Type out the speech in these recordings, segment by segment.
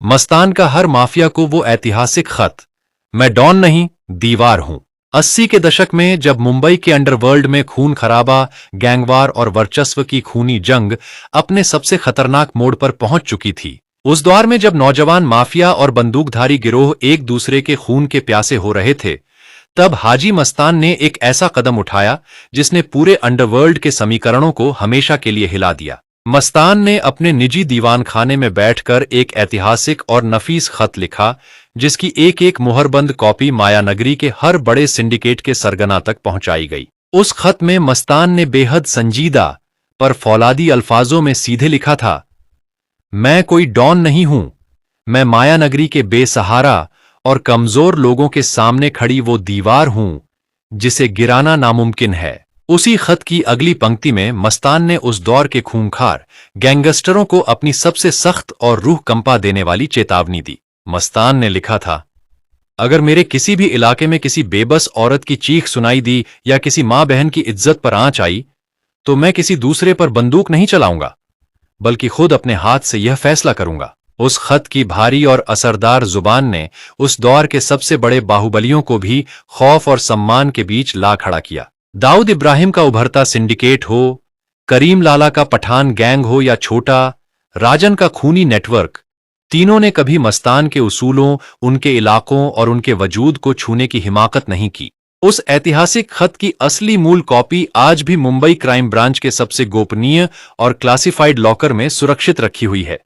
मस्तान का हर माफिया को वो ऐतिहासिक खत, मैं डॉन नहीं दीवार हूं। 80 के दशक में जब मुंबई के अंडरवर्ल्ड में खून खराबा, गैंगवार और वर्चस्व की खूनी जंग अपने सबसे खतरनाक मोड़ पर पहुंच चुकी थी, उस दौर में जब नौजवान माफिया और बंदूकधारी गिरोह एक दूसरे के खून के प्यासे हो रहे थे, तब हाजी मस्तान ने एक ऐसा कदम उठाया जिसने पूरे अंडरवर्ल्ड के समीकरणों को हमेशा के लिए हिला दिया। मस्तान ने अपने निजी दीवान खाने में बैठकर एक ऐतिहासिक और नफीस खत लिखा, जिसकी एक एक मुहरबंद कॉपी मायानगरी के हर बड़े सिंडिकेट के सरगना तक पहुंचाई गई। उस खत में मस्तान ने बेहद संजीदा पर फौलादी अल्फाजों में सीधे लिखा था, मैं कोई डॉन नहीं हूं, मैं मायानगरी के बेसहारा और कमजोर लोगों के सामने खड़ी वो दीवार हूं जिसे गिराना नामुमकिन है। उसी खत की अगली पंक्ति में मस्तान ने उस दौर के खूंखार गैंगस्टरों को अपनी सबसे सख्त और रूह कंपा देने वाली चेतावनी दी। मस्तान ने लिखा था, अगर मेरे किसी भी इलाके में किसी बेबस औरत की चीख सुनाई दी या किसी मां बहन की इज्जत पर आंच आई, तो मैं किसी दूसरे पर बंदूक नहीं चलाऊंगा, बल्कि खुद अपने हाथ से यह फैसला करूंगा। उस खत की भारी और असरदार जुबान ने उस दौर के सबसे बड़े बाहुबलियों को भी खौफ और सम्मान के बीच ला खड़ा किया। दाऊद इब्राहिम का उभरता सिंडिकेट हो, करीम लाला का पठान गैंग हो या छोटा राजन का खूनी नेटवर्क, तीनों ने कभी मस्तान के उसूलों, उनके इलाकों और उनके वजूद को छूने की हिमाकत नहीं की। उस ऐतिहासिक खत की असली मूल कॉपी आज भी मुंबई क्राइम ब्रांच के सबसे गोपनीय और क्लासिफाइड लॉकर में सुरक्षित रखी हुई है,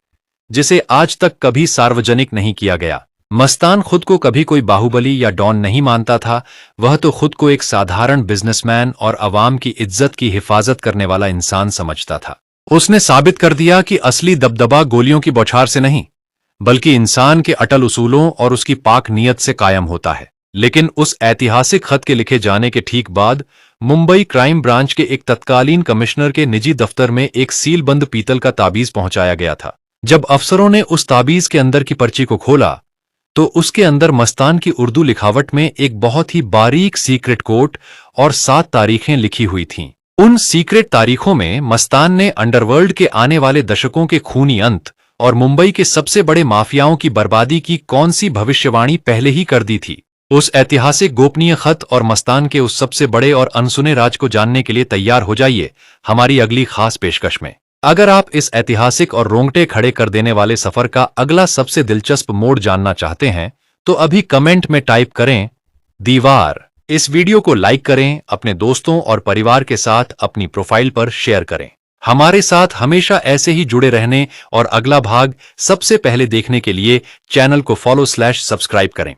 जिसे आज तक कभी सार्वजनिक नहीं किया गया। मस्तान खुद को कभी कोई बाहुबली या डॉन नहीं मानता था, वह तो खुद को एक साधारण बिजनेसमैन और अवाम की इज्जत की हिफाजत करने वाला इंसान समझता था। उसने साबित कर दिया कि असली दबदबा गोलियों की बौछार से नहीं, बल्कि इंसान के अटल उसूलों और उसकी पाक नीयत से कायम होता है। लेकिन उस ऐतिहासिक खत के लिखे जाने के ठीक बाद मुंबई क्राइम ब्रांच के एक तत्कालीन कमिश्नर के निजी दफ्तर में एक सीलबंद पीतल का ताबीज पहुंचाया गया था। जब अफसरों ने उस ताबीज के अंदर की पर्ची को खोला, तो उसके अंदर मस्तान की उर्दू लिखावट में एक बहुत ही बारीक सीक्रेट कोड और 7 तारीखें लिखी हुई थीं। उन सीक्रेट तारीखों में मस्तान ने अंडरवर्ल्ड के आने वाले दशकों के खूनी अंत और मुंबई के सबसे बड़े माफियाओं की बर्बादी की कौन सी भविष्यवाणी पहले ही कर दी थी। उस ऐतिहासिक गोपनीय खत और मस्तान के उस सबसे बड़े और अनसुने राज को जानने के लिए तैयार हो जाइए हमारी अगली खास पेशकश में। अगर आप इस ऐतिहासिक और रोंगटे खड़े कर देने वाले सफर का अगला सबसे दिलचस्प मोड़ जानना चाहते हैं, तो अभी कमेंट में टाइप करें दीवार। इस वीडियो को लाइक करें, अपने दोस्तों और परिवार के साथ अपनी प्रोफाइल पर शेयर करें। हमारे साथ हमेशा ऐसे ही जुड़े रहने और अगला भाग सबसे पहले देखने के लिए चैनल को फॉलो/सब्सक्राइब करें।